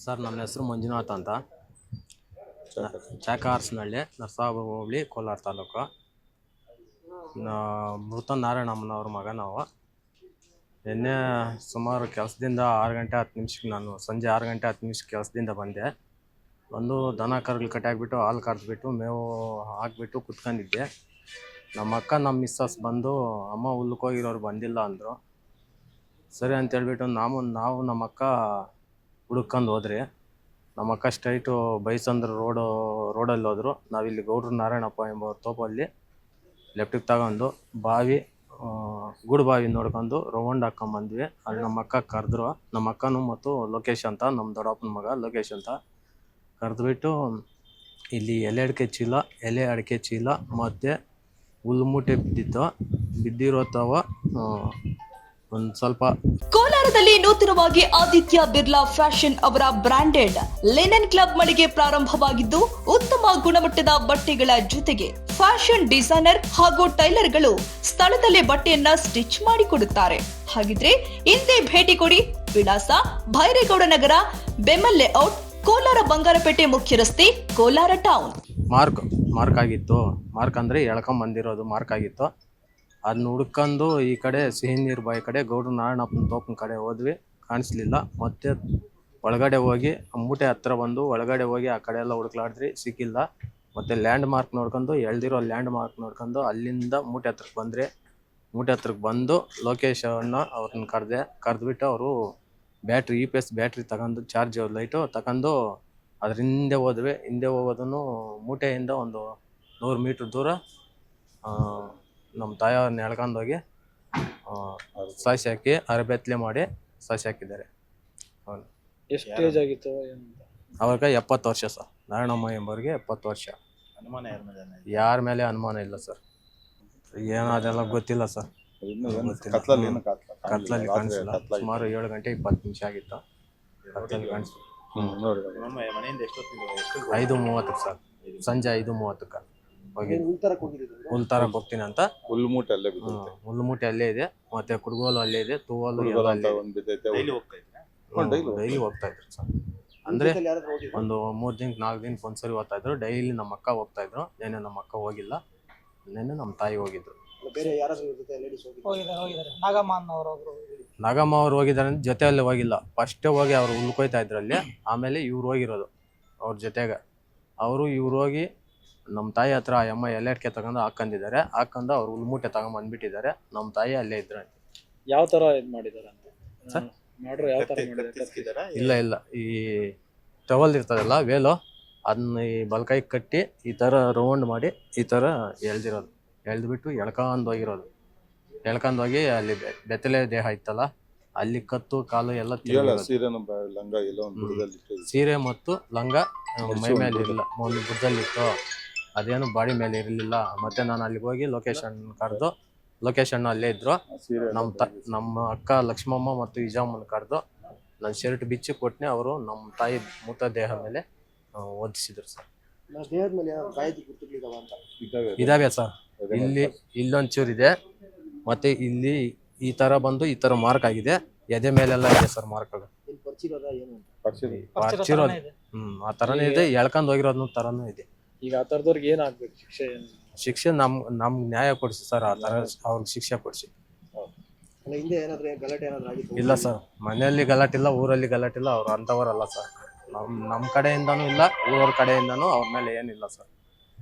Sir ನಮ್ಮ ಹೆಸರು ಮಂಜುನಾಥ್ ಅಂತ. ಚಾಕಾರ್ಸ್ನಹಳ್ಳಿ, ನರಸಾಪುರ ಹೋಬಳಿ, ಕೋಲಾರ ತಾಲೂಕು. ಮೃತ ನಾರಾಯಣಮ್ಮನವ್ರ ಮಗ ನಾವು. ನಿನ್ನೆ ಸುಮಾರು ಕೆಲಸದಿಂದ 6 ಗಂಟೆ 10 ನಿಮಿಷಕ್ಕೆ ನಾನು ಸಂಜೆ 6 ಗಂಟೆ 10 ನಿಮಿಷಕ್ಕೆ ಕೆಲಸದಿಂದ ಬಂದೆ. ಬಂದು ದನ ಕರುಗಳು ಕಟ್ಟಾಕ್ಬಿಟ್ಟು ಹಾಲು ಕರೆದ್ಬಿಟ್ಟು ಮೇವು ಹಾಕ್ಬಿಟ್ಟು ಕುತ್ಕೊಂಡಿದ್ದೆ. ನಮ್ಮ ಅಕ್ಕ ನಮ್ಮ ಮಿಸ್ಸಸ್ ಬಂದು ಅಮ್ಮ ಹುಲ್ಲಕ್ಕೆ ಹೋಗಿರೋರು ಬಂದಿಲ್ಲ ಅಂದರು. ಸರಿ ಅಂತೇಳ್ಬಿಟ್ಟು ನಾವು ನಮ್ಮ ಅಕ್ಕ ಹುಡುಕೊಂಡು ಹೋದ್ರಿ. ನಮ್ಮ ಅಕ್ಕ ಸ್ಟ್ರೈಟು ಬೈಸಂದ್ರ ರೋಡಲ್ಲಿ ಹೋದ್ರು. ನಾವಿಲ್ಲಿ ಗೌಡ್ರು ನಾರಾಯಣಪ್ಪ ಎಂಬ ತೋಪಲ್ಲಿ ಲೆಫ್ಟಿಗೆ ತಗೊಂಡು ಗೂಡು ಬಾವಿ ನೋಡ್ಕೊಂಡು ರೌಂಡ್ ಹಾಕ್ಕೊಂಬಂದ್ವಿ. ಅಲ್ಲಿ ನಮ್ಮ ಅಕ್ಕ ಕರೆದ್ರು. ನಮ್ಮ ಅಕ್ಕನೂ ಮತ್ತು ಲೋಕೇಶ್ ಅಂತ, ನಮ್ಮ ದೊಡ್ಡಪ್ಪನ ಮಗ ಲೋಕೇಶ್ ಅಂತ ಕರೆದ್ಬಿಟ್ಟು ಇಲ್ಲಿ ಎಲೆ ಅಡಿಕೆ ಚೀಲ ಮತ್ತು ಹುಲ್ಲು ಮೂಟೆ ಬಿದ್ದಿರೋ ಒಂದು ಸ್ವಲ್ಪ. ಕೋಲಾರದಲ್ಲಿ ನೂತನವಾಗಿ ಆದಿತ್ಯ ಬಿರ್ಲಾ ಫ್ಯಾಷನ್ ಅವರ ಬ್ರಾಂಡೆಡ್ ಲಿನನ್ ಕ್ಲಬ್ ಮಳಿಗೆ ಪ್ರಾರಂಭವಾಗಿದ್ದು, ಉತ್ತಮ ಗುಣಮಟ್ಟದ ಬಟ್ಟೆಗಳ ಜೊತೆಗೆ ಫ್ಯಾಷನ್ ಡಿಸೈನರ್ ಹಾಗೂ ಟೈಲರ್ಗಳು ಸ್ಥಳದಲ್ಲೇ ಬಟ್ಟೆಯನ್ನ ಸ್ಟಿಚ್ ಮಾಡಿಕೊಡುತ್ತಾರೆ. ಹಾಗಿದ್ರೆ ಇಂದೇ ಭೇಟಿ ಕೊಡಿ. ವಿಳಾಸ ಭೈರೇಗೌಡ ನಗರ, ಬೆಮ್ಮಲ್ ಲೇಔಟ್, ಕೋಲಾರ ಬಂಗಾರಪೇಟೆ ಮುಖ್ಯ ರಸ್ತೆ, ಕೋಲಾರ ಟೌನ್. ಮಾರ್ಕ್ ಆಗಿತ್ತು. ಮಾರ್ಕ್ ಅಂದ್ರೆ ಎಳ್ಕೊಂಬಂದಿರೋದು ಮಾರ್ಕ್ ಆಗಿತ್ತು. ಅದನ್ನ ಹುಡ್ಕೊಂಡು ಈ ಕಡೆ ಸಿಹಿ ನೀರು ಬಾಯಿ ಕಡೆ ಗೌಡ್ರು ನಾರಾಯಣಪ್ಪನ ತೋಪನ ಕಡೆ ಹೋದ್ವಿ. ಕಾಣಿಸ್ಲಿಲ್ಲ. ಮತ್ತೆ ಒಳಗಡೆ ಹೋಗಿ ಮೂಟೆ ಹತ್ರ ಬಂದು ಒಳಗಡೆ ಹೋಗಿ ಆ ಕಡೆ ಎಲ್ಲ ಹುಡುಕ್ಲಾಡಿದ್ರಿ, ಸಿಕ್ಕಿಲ್ಲ. ಮತ್ತೆ ಲ್ಯಾಂಡ್ ಮಾರ್ಕ್ ನೋಡ್ಕೊಂಡು ಎಳ್ದಿರೋ ಲ್ಯಾಂಡ್ ಮಾರ್ಕ್ ನೋಡ್ಕೊಂಡು ಅಲ್ಲಿಂದ ಮೂಟೆ ಹತ್ರಕ್ಕೆ ಬಂದು ಲೊಕೇಶನ್ನ ಅವ್ರನ್ನ ಕರೆದ್ಬಿಟ್ಟು ಅವರು ಬ್ಯಾಟ್ರಿ EPS ಬ್ಯಾಟ್ರಿ ತಗೊಂಡು ಚಾರ್ಜ್ ಲೈಟು ತಗೊಂಡು ಅದ್ರ ಹಿಂದೆ ಹೋದ್ವಿ. ಹಿಂದೆ ಹೋಗೋದನ್ನು ಮೂಟೆಯಿಂದ ಒಂದು 100 ಮೀಟ್ರ್ ದೂರ ನಮ್ಮ ತಾಯಿಯವ್ರನ್ನ ಎಳ್ಕೊಂಡೋಗಿ ಸಾಸಿ ಹಾಕಿ ಅರಬೆತ್ತಲೆ ಮಾಡಿ ಸಾಸಿ ಹಾಕಿದ್ದಾರೆ. ಎಷ್ಟು ಏಜ್ ಆಗಿತ್ತು? ಅವ್ರಿಗೆ 70 ವರ್ಷ ಸರ್. ನಾರಾಯಣಮ್ಮ ಎಂಬವ್ರಿಗೆ 70 ವರ್ಷ. ಯಾರ ಮೇಲೆ ಅನುಮಾನ ಇಲ್ಲ ಸರ್. ಏನೋ ಅದೆಲ್ಲ ಗೊತ್ತಿಲ್ಲ ಸರ್. ಕತ್ಲಲ್ಲಿ ಕಾಣಿಸಿಲ್ಲ. ಸುಮಾರು 7 ಗಂಟೆ 20 ನಿಮಿಷ ಆಗಿತ್ತು. ಕತ್ಲಲ್ಲಿ ಕಾಣಿಸಿಲ್ಲ. 5:30 ಸರ್. ಸಂಜೆ 5:30 ಹೋಗಿ ಹುಲ್ ತರಕ್ ಹೋಗ್ತೀನಿ ಅಂತ. ಹುಲ್ಲು ಮೂಟೆ ಅಲ್ಲೇ ಇದೆ. ಮತ್ತೆ ಕುಡ್ಗೋಲು ಅಲ್ಲೇ ಇದೆ. ತೂವಲು ಡೈಲಿ ಹೋಗ್ತಾ ಇದ್ರು ಸರ್. ಅಂದ್ರೆ ಒಂದು 3 ದಿನಕ್ಕೆ 4 ದಿನಕ್ಕೆ ಒಂದ್ಸರಿ ಹೋಗ್ತಾ ಇದ್ರು. ಡೈಲಿ ನಮ್ಮ ಅಕ್ಕ ಹೋಗ್ತಾ ಇದ್ರು. ನೆನ್ನೆ ನಮ್ಮ ಅಕ್ಕ ಹೋಗಿಲ್ಲ. ನೆನ್ನೆ ನಮ್ಮ ತಾಯಿ ಹೋಗಿದ್ರು. ನಾಗಮ್ಮ ಅವ್ರು ಹೋಗಿದ್ದಾರೆ. ಜೊತೆಯಲ್ಲಿ ಹೋಗಿಲ್ಲ. ಫಸ್ಟೇ ಹೋಗಿ ಅವ್ರು ಹುಲ್ಕೊಯ್ತಾ ಇದ್ರು ಅಲ್ಲಿ. ಆಮೇಲೆ ಇವ್ರು ಹೋಗಿರೋದು ಅವ್ರ ಜೊತೆಗೆ. ಇವ್ರು ಹೋಗಿ ನಮ್ಮ ತಾಯಿ ಹತ್ರ ಅಮ್ಮ ಎಲೆ ಅಡಿಕೆ ತಗೊಂಡು ಹಾಕೊಂಡಿದ್ದಾರೆ. ಹಾಕೊಂಡು ಅವ್ರು ಹುಲ್ ಮೂಟೆ ತಗೊಂಡ್ಬಂದ್ಬಿಟ್ಟಿದ್ದಾರೆ. ನಮ್ಮ ತಾಯಿ ಅಲ್ಲೇ ಇದ್ರು. ಯಾವ ತರ ಇದು ಮಾಡಿದಾರೆ ಅಂತ ಮಾಡ್ರು? ಯಾವ ತರ ಮಾಡಿದಾರೆ? ಇಲ್ಲ ಈ ಟವಲ್ ಇರ್ತದಲ್ಲ ವೇಲು, ಅದನ್ನ ಈ ಬಲ್ಕೈ ಕಟ್ಟಿ ಈ ತರ ರೌಂಡ್ ಮಾಡಿ ಈ ತರ ಎಳ್ದ್ಬಿಟ್ಟು ಎಳ್ಕೊಂಡೋಗಿ ಅಲ್ಲಿ ಬೆತ್ತಲೆ ದೇಹ ಇತ್ತಲ್ಲ ಅಲ್ಲಿ ಕತ್ತು ಕಾಲು ಎಲ್ಲ ಸೀರೆ ಮತ್ತು ಲಂಗ ಮೈ ಮೇಲೆ ಇರಲಿಲ್ಲ, ಒಂದು ಬುಡದಲ್ಲಿತ್ತು. ಅದೇನು ಬಾಡಿ ಮೇಲೆ ಇರಲಿಲ್ಲ. ಮತ್ತೆ ನಾನು ಅಲ್ಲಿಗೆ ಹೋಗಿ ಲೊಕೇಶನ್ ಅಲ್ಲೇ ಇದ್ರು. ನಮ್ಮ ಅಕ್ಕ ಲಕ್ಷ್ಮಮ್ಮ ಮತ್ತು ಇಜಾಮನ್ ಕರೆದು ನನ್ನ ಶರ್ಟ್ ಬಿಚ್ಚಿ ಕೊಟ್ಟನೆ. ಅವರು ನಮ್ಮ ತಾಯಿ ಮೂತ ದೇಹ ಮೇಲೆ ಓದಿಸಿದ್ರು ಸರ್. ಇದಾವೆ ಸರ್. ಇಲ್ಲೊಂಚೂರು ಇದೆ. ಮತ್ತೆ ಇಲ್ಲಿ ಈ ತರ ಬಂದು ಈ ತರ ಮಾರ್ಕ್ ಆಗಿದೆ. ಎದೆ ಮೇಲೆಲ್ಲ ಇದೆ ಸರ್ ಮಾರ್ಕ್ಗಳು. ಆ ತರನೇ ಇದೆ. ಎಳ್ಕೊಂಡ್ ಹೋಗಿರೋದ್ ತರಾನು ಇದೆ. ಈಗ ಆ ತರದವ್ರಿಗೆ ಏನಾಗ್ಬೇಕು ಶಿಕ್ಷೆ? ಶಿಕ್ಷೆ ನಮ್ಗೆ ನ್ಯಾಯ ಕೊಡಿಸಿ ಸರ್. ಆ ತರ ಅವ್ರಿಗೆ ಶಿಕ್ಷೆ ಕೊಡಿಸಿ. ಇಲ್ಲ ಸರ್, ಮನೆಯಲ್ಲಿ ಗಲಾಟಿಲ್ಲ, ಊರಲ್ಲಿ ಗಲಾಟಿಲ್ಲ. ಅವ್ರು ಅಂತವರಲ್ಲ ಸರ್. ನಮ್ಮ ಕಡೆಯಿಂದನೂ ಇಲ್ಲ, ಊರವ್ರ ಕಡೆಯಿಂದನೂ ಅವ್ರ ಮೇಲೆ ಏನಿಲ್ಲ ಸರ್.